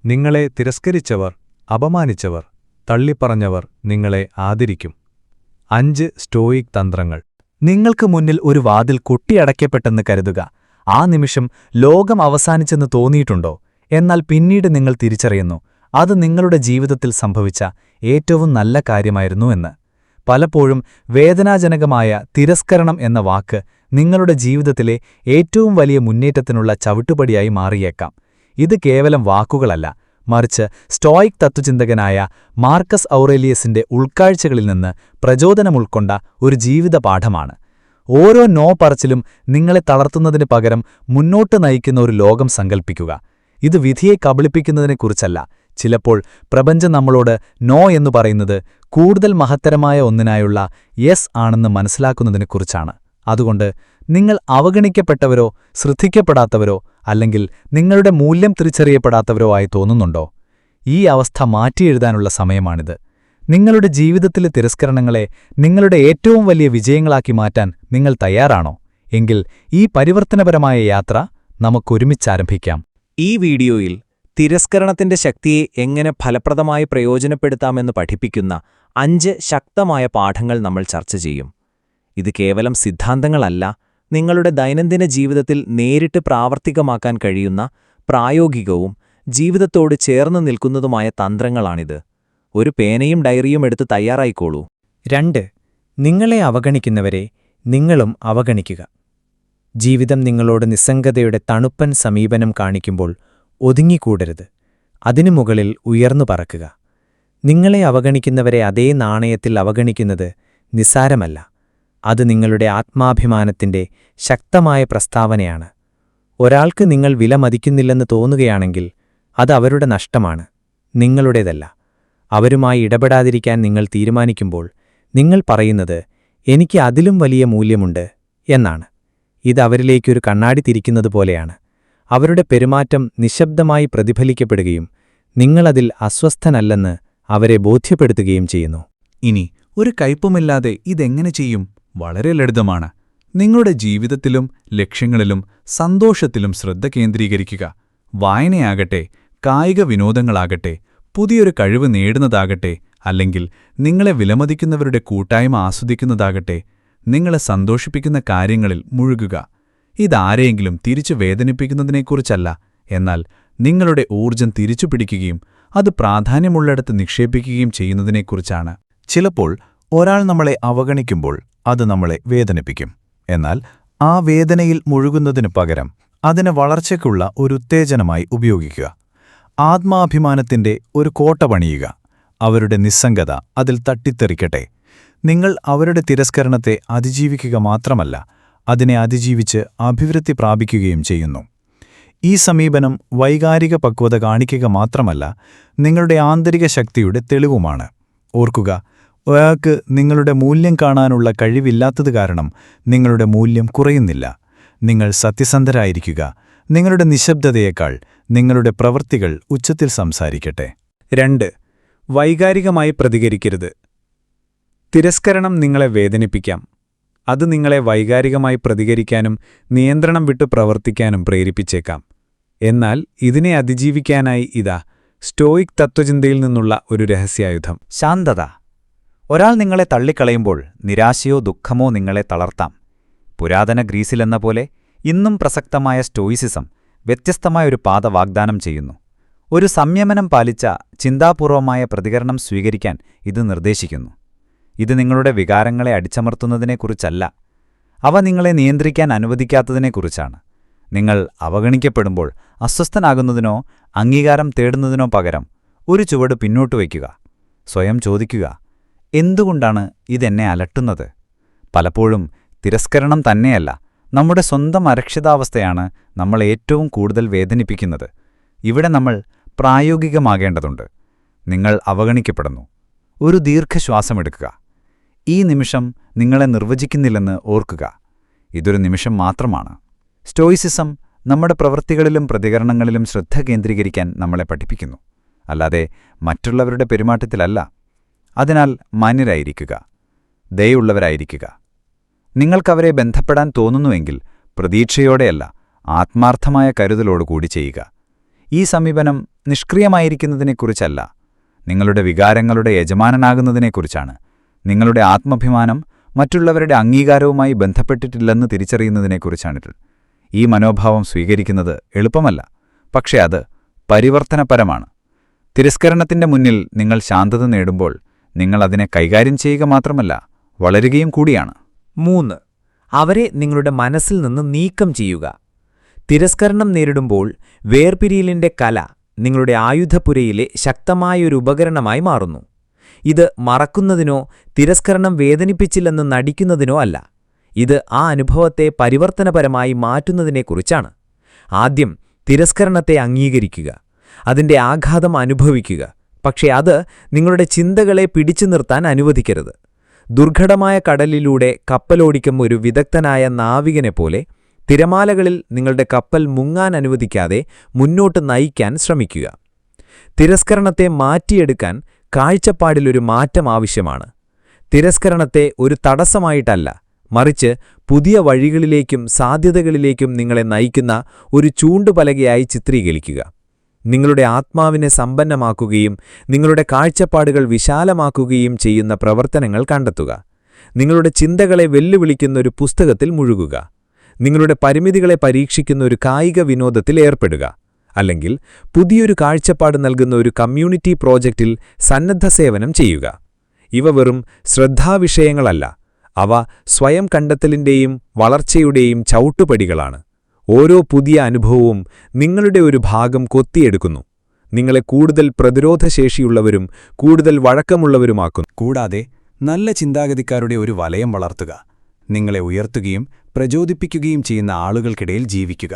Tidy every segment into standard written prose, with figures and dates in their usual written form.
നിങ്ങളെ തിരസ്കരിച്ചവർ, അപമാനിച്ചവർ, തള്ളിപ്പറഞ്ഞവർ നിങ്ങളെ ആദരിക്കും. 5 സ്റ്റോയിക് തന്ത്രങ്ങൾ. നിങ്ങൾക്ക് മുന്നിൽ ഒരു വാതിൽ കൊട്ടിയടയ്ക്കപ്പെട്ടെന്ന് കരുതുക. ആ നിമിഷം ലോകം അവസാനിച്ചെന്ന് തോന്നിയിട്ടുണ്ടോ? എന്നാൽ പിന്നീട് നിങ്ങൾ തിരിച്ചറിയുന്നു, അത് നിങ്ങളുടെ ജീവിതത്തിൽ സംഭവിച്ച ഏറ്റവും നല്ല കാര്യമായിരുന്നു എന്ന്. പലപ്പോഴും വേദനാജനകമായ തിരസ്കരണം എന്ന വാക്ക് നിങ്ങളുടെ ജീവിതത്തിലെ ഏറ്റവും വലിയ മുന്നേറ്റത്തിനുള്ള ചവിട്ടുപടിയായി മാറിയേക്കാം. ഇത് കേവലം വാക്കുകളല്ല, മറിച്ച് സ്റ്റോയിക് തത്വചിന്തകനായ മാർക്കസ് ഔറേലിയസിന്റെ ഉൾക്കാഴ്ചകളിൽ നിന്ന് പ്രചോദനം ഉൾക്കൊണ്ട ഒരു ജീവിത പാഠമാണ്. ഓരോ നോ പറച്ചിലും നിങ്ങളെ തളർത്തുന്നതിന് പകരം മുന്നോട്ട് നയിക്കുന്ന ഒരു ലോകം സങ്കൽപ്പിക്കുക. ഇത് വിധിയെ കബളിപ്പിക്കുന്നതിനെക്കുറിച്ചല്ല. ചിലപ്പോൾ പ്രപഞ്ചം നമ്മളോട് നോ എന്നു പറയുന്നത് കൂടുതൽ മഹത്തരമായ ഒന്നിനായുള്ള യെസ് ആണെന്ന് മനസ്സിലാക്കുന്നതിനെക്കുറിച്ചാണ്. അതുകൊണ്ട് നിങ്ങൾ അവഗണിക്കപ്പെട്ടവരോ ശ്രദ്ധിക്കപ്പെടാത്തവരോ അല്ലെങ്കിൽ നിങ്ങളുടെ മൂല്യം തിരിച്ചറിയപ്പെടാത്തവരോ ആയി തോന്നുന്നുണ്ടോ? ഈ അവസ്ഥ മാറ്റിയെഴുതാനുള്ള സമയമാണിത്. നിങ്ങളുടെ ജീവിതത്തിലെ തിരസ്കരണങ്ങളെ നിങ്ങളുടെ ഏറ്റവും വലിയ വിജയങ്ങളാക്കി മാറ്റാൻ നിങ്ങൾ തയ്യാറാണോ? എങ്കിൽ ഈ പരിവർത്തനപരമായ യാത്ര നമുക്കൊരുമിച്ചാരംഭിക്കാം. ഈ വീഡിയോയിൽ തിരസ്കരണത്തിന്റെ ശക്തിയെ എങ്ങനെ ഫലപ്രദമായി പ്രയോജനപ്പെടുത്താമെന്ന് പഠിപ്പിക്കുന്ന 5 ശക്തമായ പാഠങ്ങൾ നമ്മൾ ചർച്ച ചെയ്യും. ഇത് കേവലം സിദ്ധാന്തങ്ങളല്ല, നിങ്ങളുടെ ദൈനംദിന ജീവിതത്തിൽ നേരിട്ട് പ്രാവർത്തികമാക്കാൻ കഴിയുന്ന പ്രായോഗികവും ജീവിതത്തോട് ചേർന്ന് നിൽക്കുന്നതുമായ തന്ത്രങ്ങളാണിത്. ഒരു പേനയും ഡയറിയും എടുത്ത് തയ്യാറായിക്കോളൂ. 2. നിങ്ങളെ അവഗണിക്കുന്നവരെ നിങ്ങളും അവഗണിക്കുക. ജീവിതം നിങ്ങളോട് നിസ്സംഗതയുടെ തണുപ്പൻ സമീപനം കാണിക്കുമ്പോൾ ഒതുങ്ങിക്കൂടരുത്. അതിനു മുകളിൽ ഉയർന്നു പറക്കുക. നിങ്ങളെ അവഗണിക്കുന്നവരെ അതേ നാണയത്തിൽ അവഗണിക്കുന്നത് നിസ്സാരമല്ല. അത് നിങ്ങളുടെ ആത്മാഭിമാനത്തിന്റെ ശക്തമായ പ്രസ്താവനയാണ്. ഒരാൾക്ക് നിങ്ങൾ വിലമതിക്കുന്നില്ലെന്ന് തോന്നുകയാണെങ്കിൽ അത് അവരുടെ നഷ്ടമാണ്, നിങ്ങളുടേതല്ല. അവരുമായി ഇടപെടാതിരിക്കാൻ നിങ്ങൾ തീരുമാനിക്കുമ്പോൾ നിങ്ങൾ പറയുന്നത് എനിക്ക് അതിലും വലിയ മൂല്യമുണ്ട് എന്നാണ്. ഇത് അവരിലേക്കൊരു കണ്ണാടി തിരിക്കുന്നതുപോലെയാണ്. അവരുടെ പെരുമാറ്റം നിശബ്ദമായി പ്രതിഫലിക്കപ്പെടുകയും നിങ്ങളതിൽ അസ്വസ്ഥനല്ലെന്ന് അവരെ ബോധ്യപ്പെടുത്തുകയും ചെയ്യുന്നു. ഇനി ഒരു കയ്പുമില്ലാതെ ഇതെങ്ങനെ ചെയ്യും? വളരെ ലളിതമാണ്. നിങ്ങളുടെ ജീവിതത്തിലും ലക്ഷ്യങ്ങളിലും സന്തോഷത്തിലും ശ്രദ്ധ കേന്ദ്രീകരിക്കുക. വായനയാകട്ടെ, കായിക വിനോദങ്ങളാകട്ടെ, പുതിയൊരു കഴിവ് നേടുന്നതാകട്ടെ, അല്ലെങ്കിൽ നിങ്ങളെ വിലമതിക്കുന്നവരുടെ കൂട്ടായ്മ ആസ്വദിക്കുന്നതാകട്ടെ, നിങ്ങളെ സന്തോഷിപ്പിക്കുന്ന കാര്യങ്ങളിൽ മുഴുകുക. ഇതാരെയെങ്കിലും തിരിച്ചു വേദനിപ്പിക്കുന്നതിനെക്കുറിച്ചല്ല, എന്നാൽ നിങ്ങളുടെ ഊർജ്ജം തിരിച്ചുപിടിക്കുകയും അത് പ്രാധാന്യമുള്ളിടത്ത് നിക്ഷേപിക്കുകയും ചെയ്യുന്നതിനെക്കുറിച്ചാണ്. ചിലപ്പോൾ ഒരാൾ നമ്മളെ അവഗണിക്കുമ്പോൾ അത് നമ്മളെ വേദനിപ്പിക്കും. എന്നാൽ ആ വേദനയിൽ മുഴുകുന്നതിനു പകരം അതിനെ വളർച്ചയ്ക്കുള്ള ഒരു ഉത്തേജനമായി ഉപയോഗിക്കുക. ആത്മാഭിമാനത്തിന്റെ ഒരു കോട്ട പണിയുക. അവരുടെ നിസ്സംഗത അതിൽ തട്ടിത്തെറിക്കട്ടെ. നിങ്ങൾ അവരുടെ തിരസ്കരണത്തെ അതിജീവിക്കുക മാത്രമല്ല, അതിനെ അതിജീവിച്ച് അഭിവൃദ്ധി പ്രാപിക്കുകയും ചെയ്യുന്നു. ഈ സമീപനം വൈകാരിക പക്വത കാണിക്കുക മാത്രമല്ല, നിങ്ങളുടെ ആന്തരിക ശക്തിയുടെ തെളിവുമാണ്. ഓർക്കുക, ഒരാൾക്ക് നിങ്ങളുടെ മൂല്യം കാണാനുള്ള കഴിവില്ലാത്തത് കാരണം നിങ്ങളുടെ മൂല്യം കുറയുന്നില്ല. നിങ്ങൾ സത്യസന്ധരായിരിക്കുക. നിങ്ങളുടെ നിശബ്ദതയേക്കാൾ നിങ്ങളുടെ പ്രവൃത്തികൾ ഉച്ചത്തിൽ സംസാരിക്കട്ടെ. 2. വൈകാരികമായി പ്രതികരിക്കരുത്. തിരസ്കരണം നിങ്ങളെ വേദനിപ്പിക്കാം. അത് നിങ്ങളെ വൈകാരികമായി പ്രതികരിക്കാനും നിയന്ത്രണം വിട്ടു പ്രവർത്തിക്കാനും പ്രേരിപ്പിച്ചേക്കാം. എന്നാൽ ഇതിനെ അതിജീവിക്കാനായി ഇതാ സ്റ്റോയിക് തത്വചിന്തയിൽ നിന്നുള്ള ഒരു രഹസ്യായുധം: ശാന്തത. ഒരാൾ നിങ്ങളെ തള്ളിക്കളയുമ്പോൾ നിരാശയോ ദുഃഖമോ നിങ്ങളെ തളർത്താം. പുരാതന ഗ്രീസിലെന്ന പോലെ ഇന്നും പ്രസക്തമായ സ്റ്റോയിസിസം വ്യത്യസ്തമായ ഒരു പാത വാഗ്ദാനം ചെയ്യുന്നു. ഒരു സംയമനം പാലിച്ച ചിന്താപൂർവമായ പ്രതികരണം സ്വീകരിക്കാൻ ഇത് നിർദ്ദേശിക്കുന്നു. ഇത് നിങ്ങളുടെ വികാരങ്ങളെ അടിച്ചമർത്തുന്നതിനെക്കുറിച്ചല്ല, അവ നിങ്ങളെ നിയന്ത്രിക്കാൻ അനുവദിക്കാത്തതിനെക്കുറിച്ചാണ്. നിങ്ങൾ അവഗണിക്കപ്പെടുമ്പോൾ അസ്വസ്ഥനാകുന്നതിനോ അംഗീകാരം തേടുന്നതിനോ പകരം ഒരു ചുവട് പിന്നോട്ട് വയ്ക്കുക. സ്വയം ചോദിക്കുക, എന്തുകൊണ്ടാണ് ഇതെന്നെ അലട്ടുന്നത്? പലപ്പോഴും തിരസ്കരണം തന്നെയല്ല, നമ്മുടെ സ്വന്തം അരക്ഷിതാവസ്ഥയാണ് നമ്മളെ ഏറ്റവും കൂടുതൽ വേദനിപ്പിക്കുന്നത്. ഇവിടെ നമ്മൾ പ്രായോഗികമാകേണ്ടതുണ്ട്. നിങ്ങൾ അവഗണിക്കപ്പെടുന്നു. ഒരു ദീർഘശ്വാസമെടുക്കുക. ഈ നിമിഷം നിങ്ങളെ നിർവചിക്കുന്നില്ലെന്ന് ഓർക്കുക. ഇതൊരു നിമിഷം മാത്രമാണ്. സ്റ്റോയിസിസം നമ്മുടെ പ്രവൃത്തികളിലും പ്രതികരണങ്ങളിലും ശ്രദ്ധ കേന്ദ്രീകരിക്കാൻ നമ്മളെ പഠിപ്പിക്കുന്നു, അല്ലാതെ മറ്റുള്ളവരുടെ പെരുമാറ്റത്തിലല്ല. അതിനാൽ മാന്യരായിരിക്കുക, ദയുള്ളവരായിരിക്കുക. നിങ്ങൾക്കവരെ ബന്ധപ്പെടാൻ തോന്നുന്നുവെങ്കിൽ പ്രതീക്ഷയോടെയല്ല, ആത്മാർത്ഥമായ കരുതലോടുകൂടി ചെയ്യുക. ഈ സമീപനം നിഷ്ക്രിയമായിരിക്കുന്നതിനെക്കുറിച്ചല്ല, നിങ്ങളുടെ വികാരങ്ങളുടെ യജമാനനാകുന്നതിനെക്കുറിച്ചാണ്. നിങ്ങളുടെ ആത്മാഭിമാനം മറ്റുള്ളവരുടെ അംഗീകാരവുമായി ബന്ധപ്പെട്ടിട്ടില്ലെന്ന് തിരിച്ചറിയുന്നതിനെക്കുറിച്ചാണിത്. ഈ മനോഭാവം സ്വീകരിക്കുന്നത് എളുപ്പമല്ല, പക്ഷേ അത് പരിവർത്തനപരമാണ്. തിരസ്കരണത്തിന്റെ മുന്നിൽ നിങ്ങൾ ശാന്തത നേടുമ്പോൾ നിങ്ങൾ അതിനെ കൈകാര്യം ചെയ്യുക മാത്രമല്ല, വളരുകയും കൂടിയാണ്. 3. അവരെ നിങ്ങളുടെ മനസ്സിൽ നിന്ന് നീക്കം ചെയ്യുക. തിരസ്കരണം നേരിടുമ്പോൾ വേർപിരിയലിന്റെ കല നിങ്ങളുടെ ആയുധപുരയിലെ ശക്തമായൊരു ഉപകരണമായി മാറുന്നു. ഇത് മറക്കുന്നതിനോ തിരസ്കരണം വേദനിപ്പിച്ചില്ലെന്ന് നടിക്കുന്നതിനോ അല്ല. ഇത് ആ അനുഭവത്തെ പരിവർത്തനപരമായി മാറ്റുന്നതിനെക്കുറിച്ചാണ്. ആദ്യം തിരസ്കരണത്തെ അംഗീകരിക്കുക, അതിന്റെ ആഘാതം അനുഭവിക്കുക. പക്ഷേ അത് നിങ്ങളുടെ ചിന്തകളെ പിടിച്ചു നിർത്താൻ അനുവദിക്കരുത്. ദുർഘടമായ കടലിലൂടെ കപ്പലോടിക്കും ഒരു വിദഗ്ധനായ നാവികനെപ്പോലെ തിരമാലകളിൽ നിങ്ങളുടെ കപ്പൽ മുങ്ങാൻ അനുവദിക്കാതെ മുന്നോട്ട് നയിക്കാൻ ശ്രമിക്കുക. തിരസ്കരണത്തെ മാറ്റിയെടുക്കാൻ കാഴ്ചപ്പാടിലൊരു മാറ്റം ആവശ്യമാണ്. തിരസ്കരണത്തെ ഒരു തടസ്സമായിട്ടല്ല, മറിച്ച് പുതിയ വഴികളിലേക്കും സാധ്യതകളിലേക്കും നിങ്ങളെ നയിക്കുന്ന ഒരു ചൂണ്ടുപലകയായി ചിത്രീകരിക്കുക. നിങ്ങളുടെ ആത്മാവിനെ സമ്പന്നമാക്കുകയും നിങ്ങളുടെ കാഴ്ചപ്പാടുകൾ വിശാലമാക്കുകയും ചെയ്യുന്ന പ്രവർത്തനങ്ങൾ കണ്ടെത്തുക. നിങ്ങളുടെ ചിന്തകളെ വെല്ലുവിളിക്കുന്ന ഒരു പുസ്തകത്തിൽ മുഴുകുക. നിങ്ങളുടെ പരിമിതികളെ പരീക്ഷിക്കുന്ന ഒരു കായിക വിനോദത്തിൽ ഏർപ്പെടുക. അല്ലെങ്കിൽ പുതിയൊരു കാഴ്ചപ്പാട് നൽകുന്ന ഒരു കമ്മ്യൂണിറ്റി പ്രോജക്റ്റിൽ സന്നദ്ധ സേവനം ചെയ്യുക. ഇവ വെറും ശ്രദ്ധാവിഷയങ്ങളല്ല, അവ സ്വയം കണ്ടെത്തലിന്റെയും വളർച്ചയുടെയും ചവിട്ടുപടികളാണ്. ഓരോ പുതിയ അനുഭവവും നിങ്ങളുടെ ഒരു ഭാഗം കൊത്തിയെടുക്കുന്നു, നിങ്ങളെ കൂടുതൽ പ്രതിരോധശേഷിയുള്ളവരും കൂടുതൽ വഴക്കമുള്ളവരുമാക്കുന്നു. കൂടാതെ നല്ല ചിന്താഗതിക്കാരുടെ ഒരു വലയം വളർത്തുക. നിങ്ങളെ ഉയർത്തുകയും പ്രചോദിപ്പിക്കുകയും ചെയ്യുന്ന ആളുകൾക്കിടയിൽ ജീവിക്കുക.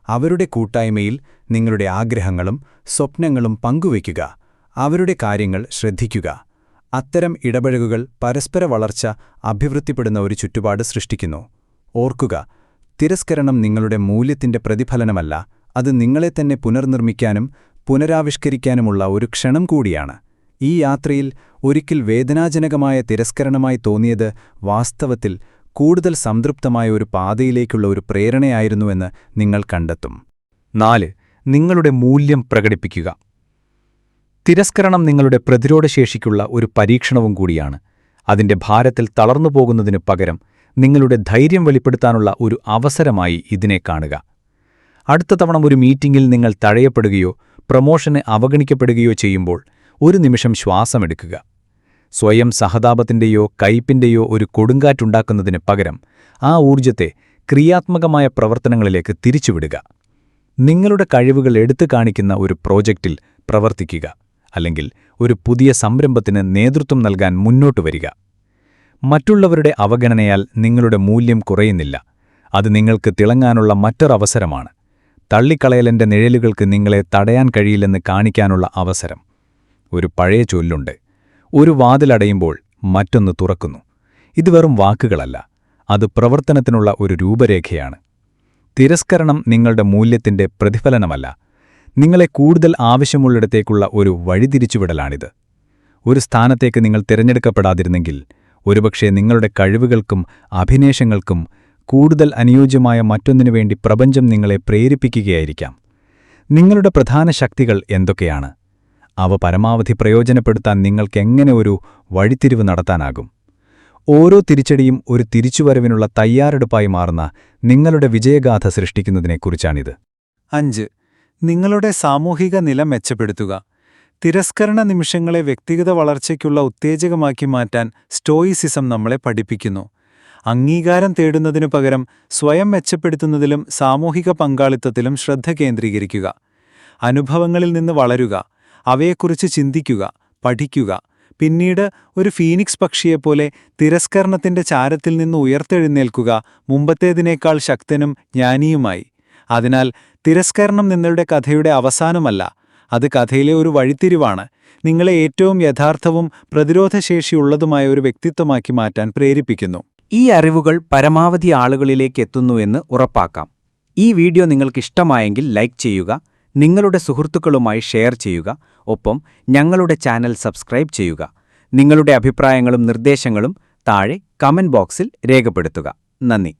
അവരുടെ കൂട്ടായ്മയിൽ നിങ്ങളുടെ ആഗ്രഹങ്ങളും സ്വപ്നങ്ങളും പങ്കുവയ്ക്കുക. അവരുടെ കാര്യങ്ങൾ ശ്രദ്ധിക്കുക. അത്തരം ഇടപഴകുകൾ പരസ്പര വളർച്ച അഭിവൃദ്ധിപ്പെടുന്ന ഒരു ചുറ്റുപാട് സൃഷ്ടിക്കുന്നു. ഓർക്കുക, തിരസ്കരണം നിങ്ങളുടെ മൂല്യത്തിന്റെ പ്രതിഫലനമല്ല, അത് നിങ്ങളെ തന്നെ പുനർനിർമ്മിക്കാനും പുനരാവിഷ്കരിക്കാനുമുള്ള ഒരു ക്ഷണം കൂടിയാണ്. ഈ യാത്രയിൽ ഒരിക്കൽ വേദനാജനകമായ തിരസ്കരണമായി തോന്നിയത് വാസ്തവത്തിൽ കൂടുതൽ സംതൃപ്തമായ ഒരു പാതയിലേക്കുള്ള ഒരു പ്രേരണയായിരുന്നുവെന്ന് നിങ്ങൾ കണ്ടെത്തും. 4. നിങ്ങളുടെ മൂല്യം പ്രകടിപ്പിക്കുക. തിരസ്കരണം നിങ്ങളുടെ പ്രതിരോധശേഷിക്കുള്ള ഒരു പരീക്ഷണവും കൂടിയാണ്. അതിന്റെ ഭാരത്തിൽ തളർന്നുപോകുന്നതിനു പകരം നിങ്ങളുടെ ധൈര്യം വെളിപ്പെടുത്താനുള്ള ഒരു അവസരമായി ഇതിനെ കാണുക. അടുത്ത തവണ ഒരു മീറ്റിംഗിൽ നിങ്ങൾ തഴയപ്പെടുകയോ പ്രമോഷന് അവഗണിക്കപ്പെടുകയോ ചെയ്യുമ്പോൾ ഒരു നിമിഷം ശ്വാസമെടുക്കുക. സ്വയം സഹതാപത്തിന്റെയോ കയ്പിന്റെയോ ഒരു കൊടുങ്കാറ്റുണ്ടാക്കുന്നതിന് പകരം ആ ഊർജ്ജത്തെ ക്രിയാത്മകമായ പ്രവർത്തനങ്ങളിലേക്ക് തിരിച്ചുവിടുക. നിങ്ങളുടെ കഴിവുകൾ എടുത്തു കാണിക്കുന്ന ഒരു പ്രോജക്റ്റിൽ പ്രവർത്തിക്കുക, അല്ലെങ്കിൽ ഒരു പുതിയ സംരംഭത്തിന് നേതൃത്വം നൽകാൻ മുന്നോട്ടു വരിക. മറ്റുള്ളവരുടെ അവഗണനയാൽ നിങ്ങളുടെ മൂല്യം കുറയുന്നില്ല, അത് നിങ്ങൾക്ക് തിളങ്ങാനുള്ള മറ്റൊരവസരമാണ്. തള്ളിക്കളയലിന്റെ നിഴലുകൾക്ക് നിങ്ങളെ തടയാൻ കഴിയില്ലെന്ന് കാണിക്കാനുള്ള അവസരം. ഒരു പഴയ ചൊല്ലുണ്ട്, ഒരു വാതിലടയുമ്പോൾ മറ്റൊന്ന് തുറക്കുന്നു. ഇത് വെറും വാക്കുകളല്ല, അത് പ്രവർത്തനത്തിനുള്ള ഒരു രൂപരേഖയാണ്. തിരസ്കരണം നിങ്ങളുടെ മൂല്യത്തിന്റെ പ്രതിഫലനമല്ല, നിങ്ങളെ കൂടുതൽ ആവശ്യമുള്ളിടത്തേക്കുള്ള ഒരു വഴിതിരിച്ചുവിടലാണിത്. ഒരു സ്ഥാനത്തേക്ക് നിങ്ങൾ തിരഞ്ഞെടുക്കപ്പെടാതിരുന്നെങ്കിൽ ഒരുപക്ഷെ നിങ്ങളുടെ കഴിവുകൾക്കും അഭിനിവേശങ്ങൾക്കും കൂടുതൽ അനുയോജ്യമായ മറ്റൊന്നിനുവേണ്ടി പ്രപഞ്ചം നിങ്ങളെ പ്രേരിപ്പിക്കുകയായിരിക്കാം. നിങ്ങളുടെ പ്രധാന ശക്തികൾ എന്തൊക്കെയാണ്? അവ പരമാവധി പ്രയോജനപ്പെടുത്താൻ നിങ്ങൾക്കെങ്ങനെ ഒരു വഴിത്തിരിവ് നടത്താനാകും? ഓരോ തിരിച്ചടിയും ഒരു തിരിച്ചുവരവിനുള്ള തയ്യാറെടുപ്പായി മാറുന്ന നിങ്ങളുടെ വിജയഗാഥ സൃഷ്ടിക്കുന്നതിനെക്കുറിച്ചാണിത്. 5. നിങ്ങളുടെ സാമൂഹിക നില മെച്ചപ്പെടുത്തുക. തിരസ്കരണ നിമിഷങ്ങളെ വ്യക്തിഗത വളർച്ചയ്ക്കുള്ള ഉത്തേജകമാക്കി മാറ്റാൻ സ്റ്റോയിസിസം നമ്മളെ പഠിപ്പിക്കുന്നു. അംഗീകാരം തേടുന്നതിനു പകരം സ്വയം മെച്ചപ്പെടുത്തുന്നതിലും സാമൂഹിക പങ്കാളിത്തത്തിലും ശ്രദ്ധ കേന്ദ്രീകരിക്കുക. അനുഭവങ്ങളിൽ നിന്ന് വളരുക, അവയെക്കുറിച്ച് ചിന്തിക്കുക, പഠിക്കുക. പിന്നീട് ഒരു ഫീനിക്സ് പക്ഷിയെപ്പോലെ തിരസ്കരണത്തിന്റെ ചാരത്തിൽ നിന്ന് ഉയർത്തെഴുന്നേൽക്കുക, മുമ്പത്തേതിനേക്കാൾ ശക്തനും ജ്ഞാനിയുമായി. അതിനാൽ തിരസ്കരണം നിങ്ങളുടെ കഥയുടെ അവസാനമല്ല, അത് കഥയിലെ ഒരു വഴിത്തിരിവാണ്. നിങ്ങളെ ഏറ്റവും യഥാർത്ഥവും പ്രതിരോധശേഷിയുള്ളതുമായ ഒരു വ്യക്തിത്വമാക്കി മാറ്റാൻ പ്രേരിപ്പിക്കുന്നു. ഈ അറിവുകൾ പരമാവധി ആളുകളിലേക്ക് എത്തുന്നുവെന്ന് ഉറപ്പാക്കാം. ഈ വീഡിയോ നിങ്ങൾക്കിഷ്ടമായെങ്കിൽ ലൈക്ക് ചെയ്യുക, നിങ്ങളുടെ സുഹൃത്തുക്കളുമായി ഷെയർ ചെയ്യുക, ഒപ്പം ഞങ്ങളുടെ ചാനൽ സബ്സ്ക്രൈബ് ചെയ്യുക. നിങ്ങളുടെ അഭിപ്രായങ്ങളും നിർദ്ദേശങ്ങളും താഴെ കമന്റ് ബോക്സിൽ രേഖപ്പെടുത്തുക. നന്ദി.